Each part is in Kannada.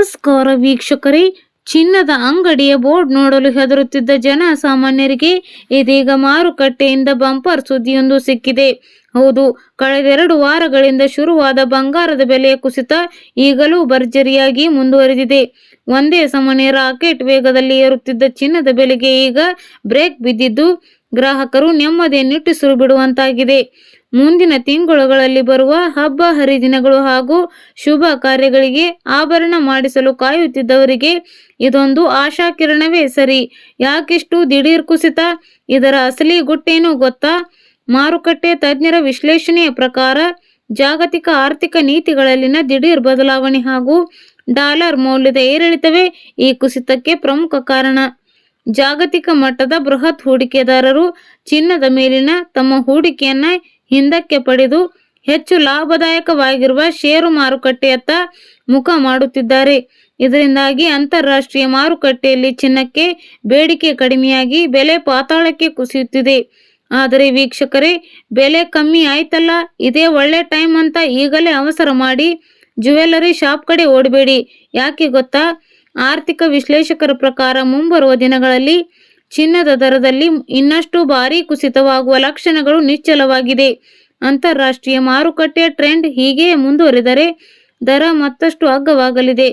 ನಮಸ್ಕಾರ ವೀಕ್ಷಕರೇ. ಚಿನ್ನದ ಅಂಗಡಿಯ ಬೋರ್ಡ್ ನೋಡಲು ಹೆದರುತ್ತಿದ್ದ ಜನ ಸಾಮಾನ್ಯರಿಗೆ ಇದೀಗ ಮಾರುಕಟ್ಟೆಯಿಂದ ಬಂಪರ್ ಸುದ್ದಿಯೊಂದು ಸಿಕ್ಕಿದೆ. ಹೌದು, ಕಳೆದ 2 ವಾರಗಳಿಂದ ಶುರುವಾದ ಬಂಗಾರದ ಬೆಲೆಯ ಕುಸಿತ ಈಗಲೂ ಭರ್ಜರಿಯಾಗಿ ಮುಂದುವರೆದಿದೆ. ಒಂದೇ ಸಮನೆ ರಾಕೆಟ್ ವೇಗದಲ್ಲಿ ಏರುತ್ತಿದ್ದ ಚಿನ್ನದ ಬೆಲೆಗೆ ಈಗ ಬ್ರೇಕ್ ಬಿದ್ದಿದ್ದು ಗ್ರಾಹಕರು ನೆಮ್ಮದಿ ನಿಟ್ಟುಸಿರು ಬಿಡುವಂತಾಗಿದೆ. ಮುಂದಿನ ತಿಂಗಳುಗಳಲ್ಲಿ ಬರುವ ಹಬ್ಬ ಹರಿದಿನಗಳು ಹಾಗೂ ಶುಭ ಕಾರ್ಯಗಳಿಗೆ ಆಭರಣ ಮಾಡಿಸಲು ಕಾಯುತ್ತಿದ್ದವರಿಗೆ ಇದೊಂದು ಆಶಾಕಿರಣವೇ ಸರಿ. ಯಾಕಿಷ್ಟು ದಿಢೀರ್ ಕುಸಿತ? ಇದರ ಅಸಲಿ ಗುಟ್ಟೇನು ಗೊತ್ತಾ? ಮಾರುಕಟ್ಟೆ ತಜ್ಞರ ವಿಶ್ಲೇಷಣೆಯ ಪ್ರಕಾರ ಜಾಗತಿಕ ಆರ್ಥಿಕ ನೀತಿಗಳಲ್ಲಿನ ದಿಢೀರ್ ಬದಲಾವಣೆ ಹಾಗೂ ಡಾಲರ್ ಮೌಲ್ಯದ ಏರಿಳಿತವೇ ಈ ಕುಸಿತಕ್ಕೆ ಪ್ರಮುಖ ಕಾರಣ. ಜಾಗತಿಕ ಮಟ್ಟದ ಬೃಹತ್ ಹೂಡಿಕೆದಾರರು ಚಿನ್ನದ ಮೇಲಿನ ತಮ್ಮ ಹೂಡಿಕೆಯನ್ನ ಹಿಂದಕ್ಕೆ ಪಡೆದು ಹೆಚ್ಚು ಲಾಭದಾಯಕವಾಗಿರುವ ಷೇರು ಮಾರುಕಟ್ಟೆಯತ್ತ ಮುಖ ಮಾಡುತ್ತಿದ್ದಾರೆ. ಇದರಿಂದಾಗಿ ಅಂತಾರಾಷ್ಟ್ರೀಯ ಮಾರುಕಟ್ಟೆಯಲ್ಲಿ ಚಿನ್ನಕ್ಕೆ ಬೇಡಿಕೆ ಕಡಿಮೆಯಾಗಿ ಬೆಲೆ ಪಾತಾಳಕ್ಕೆ ಕುಸಿಯುತ್ತಿದೆ. ಆದರೆ ವೀಕ್ಷಕರೇ, ಬೆಲೆ ಕಮ್ಮಿ ಆಯ್ತಲ್ಲ, ಇದೇ ಒಳ್ಳೆ ಟೈಮ್ ಅಂತ ಈಗಲೇ ಅವಸರ ಮಾಡಿ ಜ್ಯುವೆಲ್ಲರಿ ಶಾಪ್ ಕಡೆ ಓಡಬೇಡಿ. ಯಾಕೆ ಗೊತ್ತಾ? ಆರ್ಥಿಕ ವಿಶ್ಲೇಷಕರ ಪ್ರಕಾರ ಮುಂಬರುವ ದಿನಗಳಲ್ಲಿ ಚಿನ್ನದ ದರದಲ್ಲಿ ಇನ್ನಷ್ಟು ಭಾರೀ ಕುಸಿತವಾಗುವ ಲಕ್ಷಣಗಳು ನಿಶ್ಚಲವಾಗಿದೆ. ಅಂತಾರಾಷ್ಟ್ರೀಯ ಮಾರುಕಟ್ಟೆಯ ಟ್ರೆಂಡ್ ಹೀಗೆಯೇ ಮುಂದುವರಿದರೆ ದರ ಮತ್ತಷ್ಟು ಅಗ್ಗವಾಗಲಿದೆ.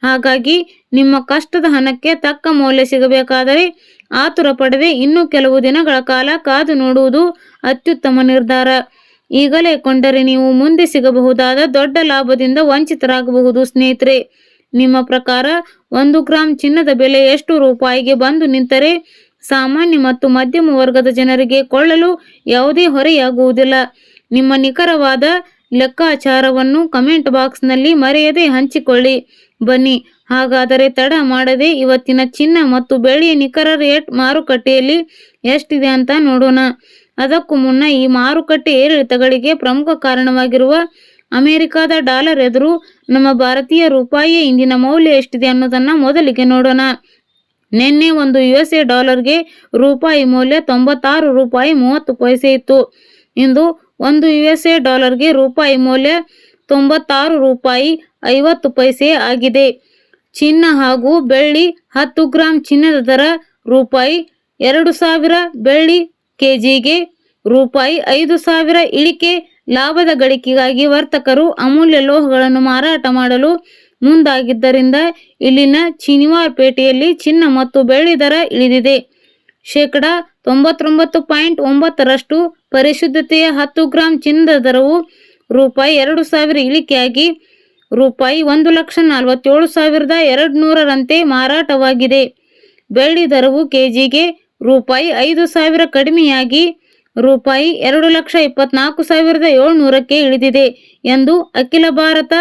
ಹಾಗಾಗಿ ನಿಮ್ಮ ಕಷ್ಟದ ಹಣಕ್ಕೆ ತಕ್ಕ ಮೌಲ್ಯ ಸಿಗಬೇಕಾದರೆ ಆತುರ ಪಡದೆ ಇನ್ನೂ ಕೆಲವು ದಿನಗಳ ಕಾಲ ಕಾದು ನೋಡುವುದು ಅತ್ಯುತ್ತಮ ನಿರ್ಧಾರ. ಈಗಲೇ ಕೊಂಡರೆ ನೀವು ಮುಂದೆ ಸಿಗಬಹುದಾದ ದೊಡ್ಡ ಲಾಭದಿಂದ ವಂಚಿತರಾಗಬಹುದು. ಸ್ನೇಹಿತರೆ, ನಿಮ್ಮ ಪ್ರಕಾರ 1 ಗ್ರಾಂ ಚಿನ್ನದ ಬೆಲೆ ಎಷ್ಟು ರೂಪಾಯಿಗೆ ಬಂದು ನಿಂತರೆ ಸಾಮಾನ್ಯ ಮತ್ತು ಮಧ್ಯಮ ವರ್ಗದ ಜನರಿಗೆ ಕೊಳ್ಳಲು ಯಾವುದೇ ಹೊರೆಯಾಗುವುದಿಲ್ಲ? ನಿಮ್ಮ ನಿಖರವಾದ ಲೆಕ್ಕಾಚಾರವನ್ನು ಕಮೆಂಟ್ ಬಾಕ್ಸ್ನಲ್ಲಿ ಮರೆಯದೆ ಹಂಚಿಕೊಳ್ಳಿ. ಬನ್ನಿ, ಹಾಗಾದರೆ ತಡ ಮಾಡದೆ ಇವತ್ತಿನ ಚಿನ್ನ ಮತ್ತು ಬೆಳ್ಳಿಯ ನಿಖರ ರೇಟ್ ಮಾರುಕಟ್ಟೆಯಲ್ಲಿ ಎಷ್ಟಿದೆ ಅಂತ ನೋಡೋಣ. ಅದಕ್ಕೂ ಮುನ್ನ ಈ ಮಾರುಕಟ್ಟೆ ಏರಿಳಿತಗಳಿಗೆ ಪ್ರಮುಖ ಕಾರಣವಾಗಿರುವ ಅಮೆರಿಕದ ಡಾಲರ್ ಎದುರು ನಮ್ಮ ಭಾರತೀಯ ರೂಪಾಯಿಯ ಇಂದಿನ ಮೌಲ್ಯ ಎಷ್ಟಿದೆ ಅನ್ನೋದನ್ನ ಮೊದಲಿಗೆ ನೋಡೋಣ. ನಿನ್ನೆ ಒಂದು USA ಡಾಲರ್ಗೆ ರೂಪಾಯಿ ಮೌಲ್ಯ 96 ರೂಪಾಯಿ 30 ಪೈಸೆ ಇತ್ತು. ಇಂದು ಒಂದು USA ಡಾಲರ್ಗೆ ರೂಪಾಯಿ ಮೌಲ್ಯ 96 ರೂಪಾಯಿ 50 ಪೈಸೆ ಆಗಿದೆ. ಚಿನ್ನ ಹಾಗೂ ಬೆಳ್ಳಿ 10 ಗ್ರಾಂ ಚಿನ್ನದ ದರ ರೂಪಾಯಿ 2000, ಬೆಳ್ಳಿ ಕೆಜಿಗೆ ರೂಪಾಯಿ 5000 ಇಳಿಕೆ. ಲಾಭದ ಗಳಿಕೆಗಾಗಿ ವರ್ತಕರು ಅಮೂಲ್ಯ ಲೋಹಗಳನ್ನು ಮಾರಾಟ ಮಾಡಲು ಮುಂದಾಗಿದ್ದರಿಂದ ಇಲ್ಲಿನ ಶನಿವಾರ ಪೇಟೆಯಲ್ಲಿ ಚಿನ್ನ ಮತ್ತು ಬೆಳ್ಳಿ ದರ ಇಳಿದಿದೆ. 99.9% ಪರಿಶುದ್ಧತೆಯ 10 ಗ್ರಾಂ ಚಿನ್ನದ ದರವು ರೂಪಾಯಿ 2000 ಇಳಿಕೆಯಾಗಿ ರೂಪಾಯಿ 1,47,200ರಂತೆ ಮಾರಾಟವಾಗಿದೆ. ಬೆಳ್ಳಿ ದರವು ಕೆಜಿಗೆ ರೂಪಾಯಿ 5,000 ಕಡಿಮೆಯಾಗಿ ರೂಪಾಯಿ 2,24,700ಕ್ಕೆ ಇಳಿದಿದೆ ಎಂದು ಅಖಿಲ ಭಾರತ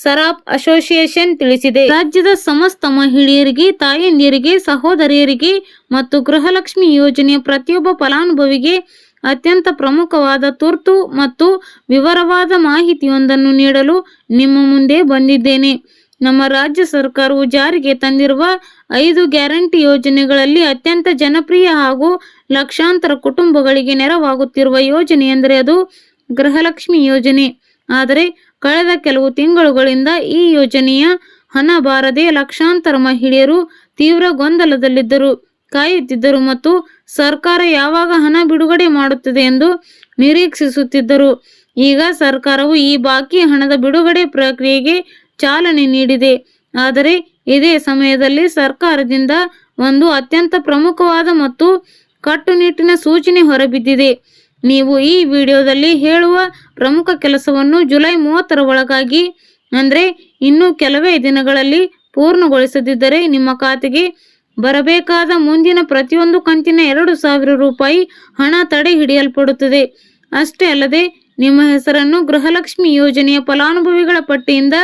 ಸರಾಫ್ ಅಸೋಸಿಯೇಷನ್ ತಿಳಿಸಿದೆ. ರಾಜ್ಯದ ಸಮಸ್ತ ಮಹಿಳೆಯರಿಗೆ, ತಾಯಂದಿರಿಗೆ, ಸಹೋದರಿಯರಿಗೆ ಮತ್ತು ಗೃಹಲಕ್ಷ್ಮಿ ಯೋಜನೆಯ ಪ್ರತಿಯೊಬ್ಬ ಫಲಾನುಭವಿಗೆ ಅತ್ಯಂತ ಪ್ರಮುಖವಾದ ತುರ್ತು ಮತ್ತು ವಿವರವಾದ ಮಾಹಿತಿಯೊಂದನ್ನು ನೀಡಲು ನಿಮ್ಮ ಮುಂದೆ ಬಂದಿದ್ದೇನೆ. ನಮ್ಮ ರಾಜ್ಯ ಸರ್ಕಾರವು ಜಾರಿಗೆ ತಂದಿರುವ 5 ಗ್ಯಾರಂಟಿ ಯೋಜನೆಗಳಲ್ಲಿ ಅತ್ಯಂತ ಜನಪ್ರಿಯ ಹಾಗೂ ಲಕ್ಷಾಂತರ ಕುಟುಂಬಗಳಿಗೆ ನೆರವಾಗುತ್ತಿರುವ ಯೋಜನೆ ಎಂದರೆ ಅದು ಗೃಹಲಕ್ಷ್ಮಿ ಯೋಜನೆ. ಆದರೆ ಕಳೆದ ಕೆಲವು ತಿಂಗಳುಗಳಿಂದ ಈ ಯೋಜನೆಯ ಹಣ ಬಾರದೆ ಲಕ್ಷಾಂತರ ಮಹಿಳೆಯರು ತೀವ್ರ ಗೊಂದಲದಲ್ಲಿದ್ದರು, ಕಾಯುತ್ತಿದ್ದರು ಮತ್ತು ಸರ್ಕಾರ ಯಾವಾಗ ಹಣ ಬಿಡುಗಡೆ ಮಾಡುತ್ತದೆ ಎಂದು ನಿರೀಕ್ಷಿಸುತ್ತಿದ್ದರು. ಈಗ ಸರ್ಕಾರವು ಈ ಬಾಕಿ ಹಣದ ಬಿಡುಗಡೆ ಪ್ರಕ್ರಿಯೆಗೆ ಚಾಲನೆ ನೀಡಿದೆ. ಆದರೆ ಇದೇ ಸಮಯದಲ್ಲಿ ಸರ್ಕಾರದಿಂದ ಒಂದು ಅತ್ಯಂತ ಪ್ರಮುಖವಾದ ಮತ್ತು ಕಟ್ಟುನಿಟ್ಟಿನ ಸೂಚನೆ ಹೊರಬಿದ್ದಿದೆ. ನೀವು ಈ ವಿಡಿಯೋದಲ್ಲಿ ಹೇಳುವ ಪ್ರಮುಖ ಕೆಲಸವನ್ನು ಜುಲೈ 30ರ ಒಳಗಾಗಿ ಅಂದರೆ ಇನ್ನು ಕೆಲವೇ ದಿನಗಳಲ್ಲಿ ಪೂರ್ಣಗೊಳಿಸದಿದ್ದರೆ ನಿಮ್ಮ ಖಾತೆಗೆ ಬರಬೇಕಾದ ಮುಂದಿನ ಪ್ರತಿಯೊಂದು ಕಂತಿನ 2,000 ರೂಪಾಯಿ ಹಣ ತಡೆ ಹಿಡಿಯಲ್ಪಡುತ್ತದೆ. ಅಷ್ಟೇ ಅಲ್ಲದೆ ನಿಮ್ಮ ಹೆಸರನ್ನು ಗೃಹಲಕ್ಷ್ಮಿ ಯೋಜನೆಯ ಫಲಾನುಭವಿಗಳ ಪಟ್ಟಿಯಿಂದ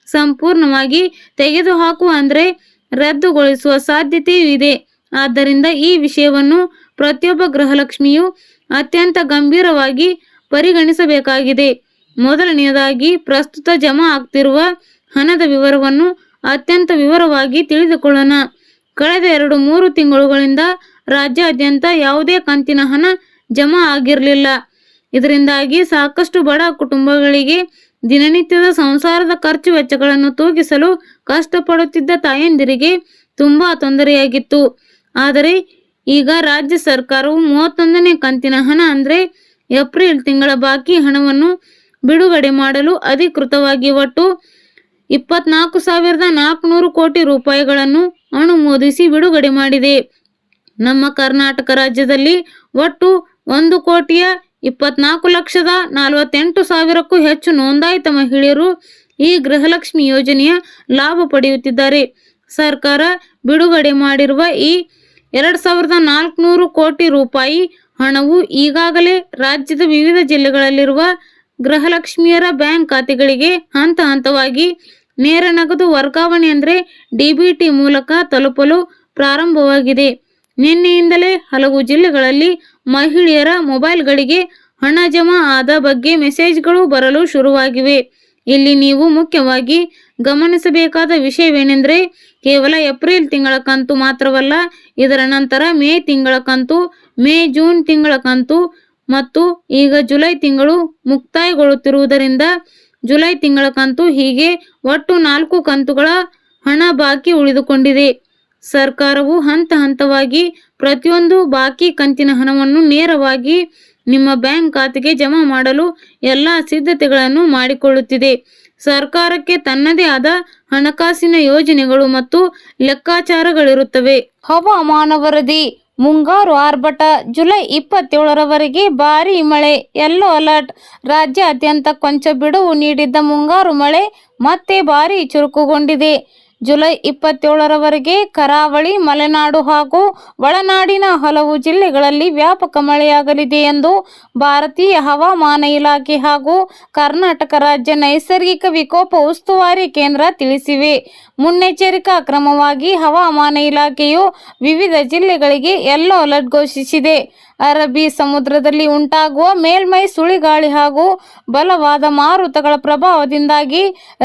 ಸಂಪೂರ್ಣವಾಗಿ ತೆಗೆದುಹಾಕುವ ಅಂದರೆ ರದ್ದುಗೊಳಿಸುವ ಸಾಧ್ಯತೆಯೂ ಇದೆ. ಆದ್ದರಿಂದ ಈ ವಿಷಯವನ್ನು ಪ್ರತಿಯೊಬ್ಬ ಗೃಹಲಕ್ಷ್ಮಿಯು ಅತ್ಯಂತ ಗಂಭೀರವಾಗಿ ಪರಿಗಣಿಸಬೇಕಾಗಿದೆ. ಮೊದಲನೆಯದಾಗಿ, ಪ್ರಸ್ತುತ ಜಮಾ ಆಗ್ತಿರುವ ಹಣದ ವಿವರವನ್ನು ಅತ್ಯಂತ ವಿವರವಾಗಿ ತಿಳಿದುಕೊಳ್ಳೋಣ. ಕಳೆದ 2-3 ತಿಂಗಳುಗಳಿಂದ ರಾಜ್ಯಾದ್ಯಂತ ಯಾವುದೇ ಕಂತಿನ ಹಣ ಜಮಾ ಆಗಿರಲಿಲ್ಲ. ಇದರಿಂದಾಗಿ ಸಾಕಷ್ಟು ಬಡ ಕುಟುಂಬಗಳಿಗೆ ದಿನನಿತ್ಯದ ಸಂಸಾರದ ಖರ್ಚು ವೆಚ್ಚಗಳನ್ನು ತೂಗಿಸಲು ಕಷ್ಟಪಡುತ್ತಿದ್ದ ತಾಯಂದಿರಿಗೆ ತುಂಬಾ ತೊಂದರೆಯಾಗಿತ್ತು. ಆದರೆ ಈಗ ರಾಜ್ಯ ಸರ್ಕಾರವು 31ನೇ ಕಂತಿನ ಹಣ ಅಂದರೆ ಏಪ್ರಿಲ್ ತಿಂಗಳ ಬಾಕಿ ಹಣವನ್ನು ಬಿಡುಗಡೆ ಮಾಡಲು ಅಧಿಕೃತವಾಗಿ ಒಟ್ಟು 24,400 ಕೋಟಿ ರೂಪಾಯಿಗಳನ್ನು ಅನುಮೋದಿಸಿ ಬಿಡುಗಡೆ ಮಾಡಿದೆ. ನಮ್ಮ ಕರ್ನಾಟಕ ರಾಜ್ಯದಲ್ಲಿ ಒಟ್ಟು 1,24,48,000ಕ್ಕೂ ಹೆಚ್ಚು ನೋಂದಾಯಿತ ಮಹಿಳೆಯರು ಈ ಗೃಹಲಕ್ಷ್ಮಿ ಯೋಜನೆಯ ಲಾಭ ಪಡೆಯುತ್ತಿದ್ದಾರೆ. ಸರ್ಕಾರ ಬಿಡುಗಡೆ ಮಾಡಿರುವ ಈ 2,400 ಕೋಟಿ ರೂಪಾಯಿ ಹಣವು ಈಗಾಗಲೇ ರಾಜ್ಯದ ವಿವಿಧ ಜಿಲ್ಲೆಗಳಲ್ಲಿರುವ ಗೃಹಲಕ್ಷ್ಮಿಯರ ಬ್ಯಾಂಕ್ ಖಾತೆಗಳಿಗೆ ಹಂತ ಹಂತವಾಗಿ ನೇರ ನಗದು ವರ್ಗಾವಣೆ ಅಂದರೆ DBT ಮೂಲಕ ತಲುಪಲು ಪ್ರಾರಂಭವಾಗಿದೆ. ನಿನ್ನೆಯಿಂದಲೇ ಹಲವು ಜಿಲ್ಲೆಗಳಲ್ಲಿ ಮಹಿಳೆಯರ ಮೊಬೈಲ್ಗಳಿಗೆ ಹಣ ಜಮಾ ಆದ ಬಗ್ಗೆ ಮೆಸೇಜ್ಗಳು ಬರಲು ಶುರುವಾಗಿವೆ. ಇಲ್ಲಿ ನೀವು ಮುಖ್ಯವಾಗಿ ಗಮನಿಸಬೇಕಾದ ವಿಷಯವೇನೆಂದರೆ ಕೇವಲ ಏಪ್ರಿಲ್ ತಿಂಗಳ ಕಂತು ಮಾತ್ರವಲ್ಲ, ಇದರ ನಂತರ ಮೇ ತಿಂಗಳ ಕಂತು, ಜೂನ್ ತಿಂಗಳ ಕಂತು ಮತ್ತು ಈಗ ಜುಲೈ ತಿಂಗಳು ಮುಕ್ತಾಯಗೊಳ್ಳುತ್ತಿರುವುದರಿಂದ ಜುಲೈ ತಿಂಗಳ ಕಂತು, ಹೀಗೆ ಒಟ್ಟು 4 ಕಂತುಗಳ ಹಣ ಬಾಕಿ ಉಳಿದುಕೊಂಡಿದೆ. ಸರ್ಕಾರವು ಹಂತ ಹಂತವಾಗಿ ಪ್ರತಿಯೊಂದು ಬಾಕಿ ಕಂತಿನ ಹಣವನ್ನು ನೇರವಾಗಿ ನಿಮ್ಮ ಬ್ಯಾಂಕ್ ಖಾತೆಗೆ ಜಮಾ ಮಾಡಲು ಎಲ್ಲ ಸಿದ್ಧತೆಗಳನ್ನು ಮಾಡಿಕೊಳ್ಳುತ್ತಿದೆ. ಸರ್ಕಾರಕ್ಕೆ ತನ್ನದೇ ಆದ ಹಣಕಾಸಿನ ಯೋಜನೆಗಳು ಮತ್ತು ಲೆಕ್ಕಾಚಾರಗಳಿರುತ್ತವೆ. ಹವಾಮಾನ ವರದಿ. ಮುಂಗಾರು ಆರ್ಭಟ. ಜುಲೈ 27ರವರೆಗೆ ಭಾರೀ ಮಳೆ, ಯೆಲ್ಲೋ ಅಲರ್ಟ್. ರಾಜ್ಯಾದ್ಯಂತ ಕೊಂಚ ಬಿಡುವು ನೀಡಿದ್ದ ಮುಂಗಾರು ಮಳೆ ಮತ್ತೆ ಭಾರೀ ಚುರುಕುಗೊಂಡಿದೆ. ಜುಲೈ 27ರವರೆಗೆ ಕರಾವಳಿ, ಮಲೆನಾಡು ಹಾಗೂ ಒಳನಾಡಿನ ಹಲವು ಜಿಲ್ಲೆಗಳಲ್ಲಿ ವ್ಯಾಪಕ ಮಳೆಯಾಗಲಿದೆ ಎಂದು ಭಾರತೀಯ ಹವಾಮಾನ ಇಲಾಖೆ ಹಾಗೂ ಕರ್ನಾಟಕ ರಾಜ್ಯ ನೈಸರ್ಗಿಕ ವಿಕೋಪ ಉಸ್ತುವಾರಿ ಕೇಂದ್ರ ತಿಳಿಸಿವೆ. ಮುನ್ನೆಚ್ಚರಿಕಾ ಕ್ರಮವಾಗಿ ಹವಾಮಾನ ಇಲಾಖೆಯು ವಿವಿಧ ಜಿಲ್ಲೆಗಳಿಗೆ ಯೆಲ್ಲೋ ಅಲರ್ಟ್ ಘೋಷಿಸಿದೆ. ಅರಬ್ಬಿ ಸಮುದ್ರದಲ್ಲಿ ಉಂಟಾಗುವ ಮೇಲ್ಮೈ ಸುಳಿಗಾಳಿ ಹಾಗೂ ಬಲವಾದ ಮಾರುತಗಳ ಪ್ರಭಾವದಿಂದಾಗಿ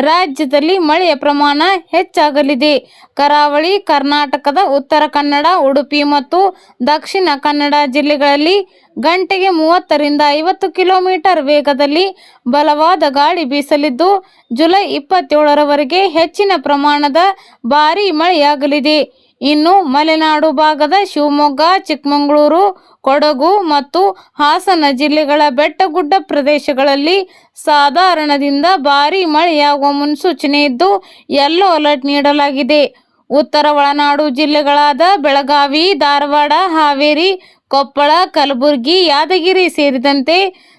ರಾಜ್ಯದಲ್ಲಿ ಮಳೆಯ ಪ್ರಮಾಣ ಹೆಚ್ಚಾಗಲಿದೆ. ಕರಾವಳಿ ಕರ್ನಾಟಕದ ಉತ್ತರ ಕನ್ನಡ, ಉಡುಪಿ ಮತ್ತು ದಕ್ಷಿಣ ಕನ್ನಡ ಜಿಲ್ಲೆಗಳಲ್ಲಿ ಗಂಟೆಗೆ 30ರಿಂದ 50 ಕಿಲೋಮೀಟರ್ ವೇಗದಲ್ಲಿ ಬಲವಾದ ಗಾಳಿ ಬೀಸಲಿದ್ದು, ಜುಲೈ 27ರವರೆಗೆ ಹೆಚ್ಚಿನ ಪ್ರಮಾಣದ ಭಾರೀ ಮಳೆಯಾಗಲಿದೆ. ಇನ್ನು ಮಲೆನಾಡು ಭಾಗದ ಶಿವಮೊಗ್ಗ, ಚಿಕ್ಕಮಗಳೂರು, ಕೊಡಗು ಮತ್ತು ಹಾಸನ ಜಿಲ್ಲೆಗಳ ಬೆಟ್ಟಗುಡ್ಡ ಪ್ರದೇಶಗಳಲ್ಲಿ ಸಾಧಾರಣದಿಂದ ಭಾರೀ ಮಳೆಯಾಗುವ ಮುನ್ಸೂಚನೆ ಇದ್ದು ಯೆಲ್ಲೋ ಅಲರ್ಟ್ ನೀಡಲಾಗಿದೆ. ಉತ್ತರ ಒಳನಾಡು ಜಿಲ್ಲೆಗಳಾದ ಬೆಳಗಾವಿ, ಧಾರವಾಡ, ಹಾವೇರಿ, ಕೊಪ್ಪಳ, ಕಲಬುರಗಿ, ಯಾದಗಿರಿ ಸೇರಿದಂತೆ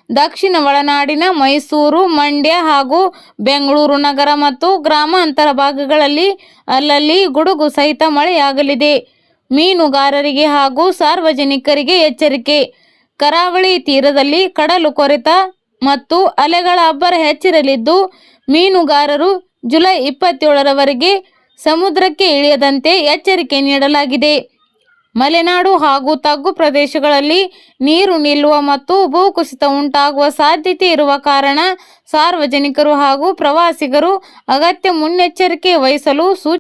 ದಕ್ಷಿಣ ಒಳನಾಡಿನ ಮೈಸೂರು, ಮಂಡ್ಯ ಹಾಗೂ ಬೆಂಗಳೂರು ನಗರ ಮತ್ತು ಗ್ರಾಮಾಂತರ ಭಾಗಗಳಲ್ಲಿ ಅಲ್ಲಲ್ಲಿ ಗುಡುಗು ಸಹಿತ ಮಳೆಯಾಗಲಿದೆ. ಮೀನುಗಾರರಿಗೆ ಹಾಗೂ ಸಾರ್ವಜನಿಕರಿಗೆ ಎಚ್ಚರಿಕೆ. ಕರಾವಳಿ ತೀರದಲ್ಲಿ ಕಡಲು ಕೊರೆತ ಮತ್ತು ಅಲೆಗಳ ಅಬ್ಬರ ಹೆಚ್ಚಿರಲಿದ್ದು, ಮೀನುಗಾರರು ಜುಲೈ 27ರವರೆಗೆ ಸಮುದ್ರಕ್ಕೆ ಇಳಿಯದಂತೆ ಎಚ್ಚರಿಕೆ ನೀಡಲಾಗಿದೆ. ಮಲೆನಾಡು ಹಾಗೂ ತಗ್ಗು ಪ್ರದೇಶಗಳಲ್ಲಿ ನೀರು ನಿಲ್ಲುವ ಮತ್ತು ಭೂಕುಸಿತ ಉಂಟಾಗುವ ಸಾಧ್ಯತೆ ಇರುವ ಕಾರಣ ಸಾರ್ವಜನಿಕರು ಹಾಗೂ ಪ್ರವಾಸಿಗರು ಅಗತ್ಯ ಮುನ್ನೆಚ್ಚರಿಕೆ ವಹಿಸಲು